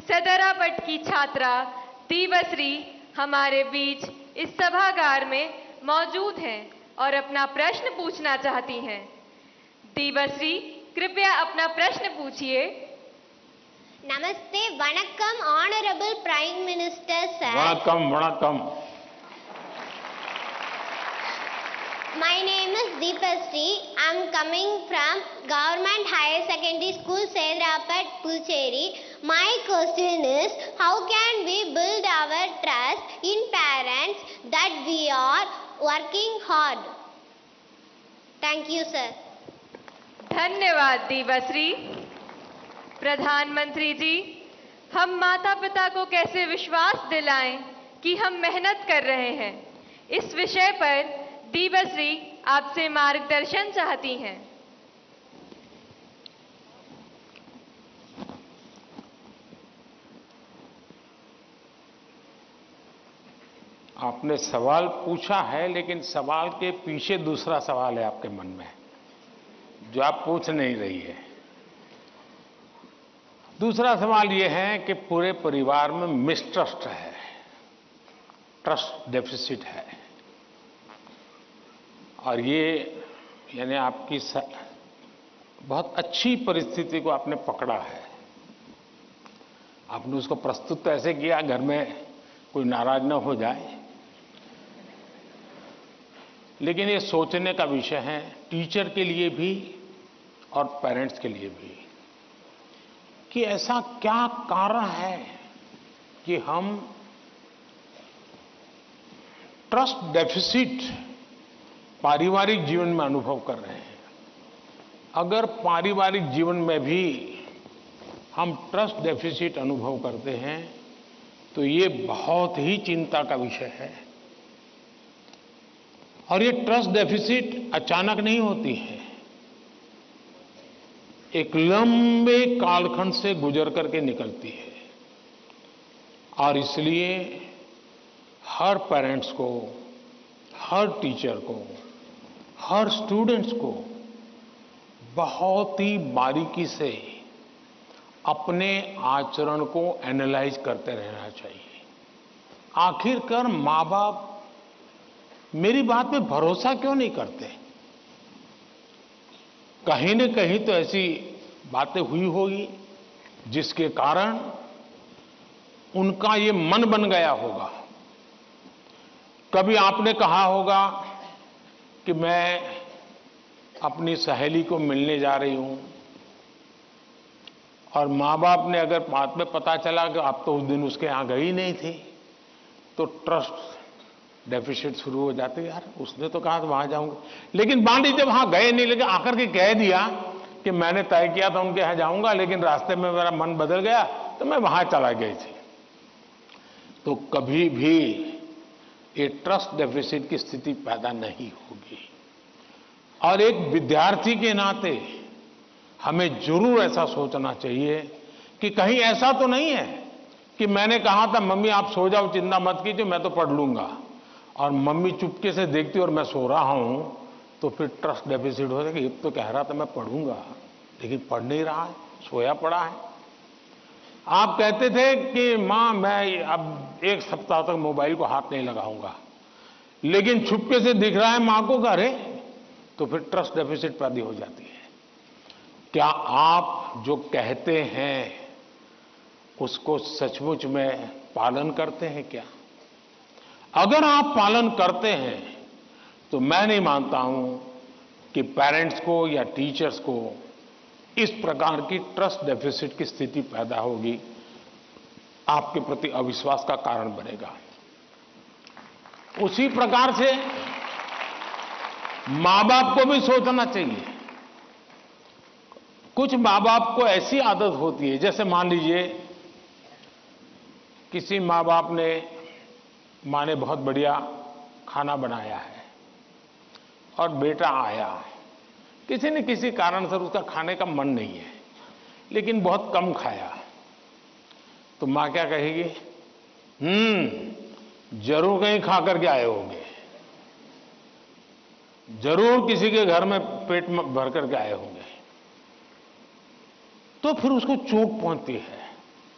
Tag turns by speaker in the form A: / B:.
A: सदरापट की छात्रा दीवश्री हमारे बीच इस सभागार में मौजूद हैं और अपना प्रश्न पूछना चाहती हैं। दीवश्री, कृपया अपना प्रश्न पूछिए।
B: नमस्ते, वणक्कम ऑनरेबल प्राइम मिनिस्टर सर।
C: वणक्कम वणक्कम।
B: My name is Deepasri. I am coming from Government Higher Secondary School, Sedrapat, Puducherry. My question is, how can we build our trust in parents that we are working hard? Thank you, sir.
A: धन्यवाद दीवश्री। प्रधानमंत्री जी, हम माता पिता को कैसे विश्वास दिलाएं कि हम मेहनत कर रहे हैं, इस विषय पर दीवश्री आपसे मार्गदर्शन चाहती हैं।
C: आपने सवाल पूछा है, लेकिन सवाल के पीछे दूसरा सवाल है आपके मन में, जो आप पूछ नहीं रही है। दूसरा सवाल यह है कि पूरे परिवार में मिसट्रस्ट है, ट्रस्ट डेफिसिट है, और ये यानी आपकी बहुत अच्छी परिस्थिति को आपने पकड़ा है। आपने उसको प्रस्तुत तो ऐसे किया घर में कोई नाराज न हो जाए, लेकिन ये सोचने का विषय है टीचर के लिए भी और पेरेंट्स के लिए भी कि ऐसा क्या कारण है कि हम ट्रस्ट डेफिसिट पारिवारिक जीवन में अनुभव कर रहे हैं। अगर पारिवारिक जीवन में भी हम ट्रस्ट डेफिसिट अनुभव करते हैं तो ये बहुत ही चिंता का विषय है। और ये ट्रस्ट डेफिसिट अचानक नहीं होती है, एक लंबे कालखंड से गुजर करके निकलती है। और इसलिए हर पेरेंट्स को, हर टीचर को, हर स्टूडेंट्स को बहुत ही बारीकी से अपने आचरण को एनालाइज करते रहना चाहिए। आखिरकार माँ बाप मेरी बात में भरोसा क्यों नहीं करते? कहीं न कहीं तो ऐसी बातें हुई होगी जिसके कारण उनका ये मन बन गया होगा। कभी आपने कहा होगा कि मैं अपनी सहेली को मिलने जा रही हूं, और माँ बाप ने अगर बाद में पता चला कि आप तो उस दिन उसके यहां गई नहीं थी, तो ट्रस्ट डेफिसिट शुरू हो जाते। यार उसने तो कहा था वहां जाऊंगा, लेकिन मान लीजिए वहां गए नहीं, लेकिन आकर के कह दिया कि मैंने तय किया था उनके यहां जाऊंगा, लेकिन रास्ते में मेरा मन बदल गया तो मैं वहां चला गई थी। तो कभी भी ये ट्रस्ट डेफिसिट की स्थिति पैदा नहीं होगी। और एक विद्यार्थी के नाते हमें जरूर ऐसा सोचना चाहिए कि कहीं ऐसा तो नहीं है कि मैंने कहा था मम्मी आप सो जाओ, चिंता मत कीजिए, मैं तो पढ़ लूंगा, और मम्मी चुपके से देखती और मैं सो रहा हूं, तो फिर ट्रस्ट डेफिसिट हो जाएगा। ये तो कह रहा था मैं पढ़ूंगा, लेकिन पढ़ नहीं रहा है, सोया पड़ा है। आप कहते थे कि मां मैं अब एक सप्ताह तक मोबाइल को हाथ नहीं लगाऊंगा, लेकिन छुपके से दिख रहा है मां को घरे, तो फिर ट्रस्ट डेफिसिट पैदा हो जाती है। क्या आप जो कहते हैं उसको सचमुच में पालन करते हैं क्या? अगर आप पालन करते हैं तो मैं नहीं मानता हूं कि पेरेंट्स को या टीचर्स को इस प्रकार की ट्रस्ट डेफिसिट की स्थिति पैदा होगी, आपके प्रति अविश्वास का कारण बनेगा। उसी प्रकार से मां बाप को भी सोचना चाहिए। कुछ मां बाप को ऐसी आदत होती है, जैसे मान लीजिए किसी मां बाप ने, मां ने बहुत बढ़िया खाना बनाया है और बेटा आया, किसी न किसी कारण से उसका खाने का मन नहीं है, लेकिन बहुत कम खाया, तो मां क्या कहेगी? जरूर कहीं खा करके आए होंगे, जरूर किसी के घर में पेट में भर करके आए होंगे। तो फिर उसको चोट पहुंचती है।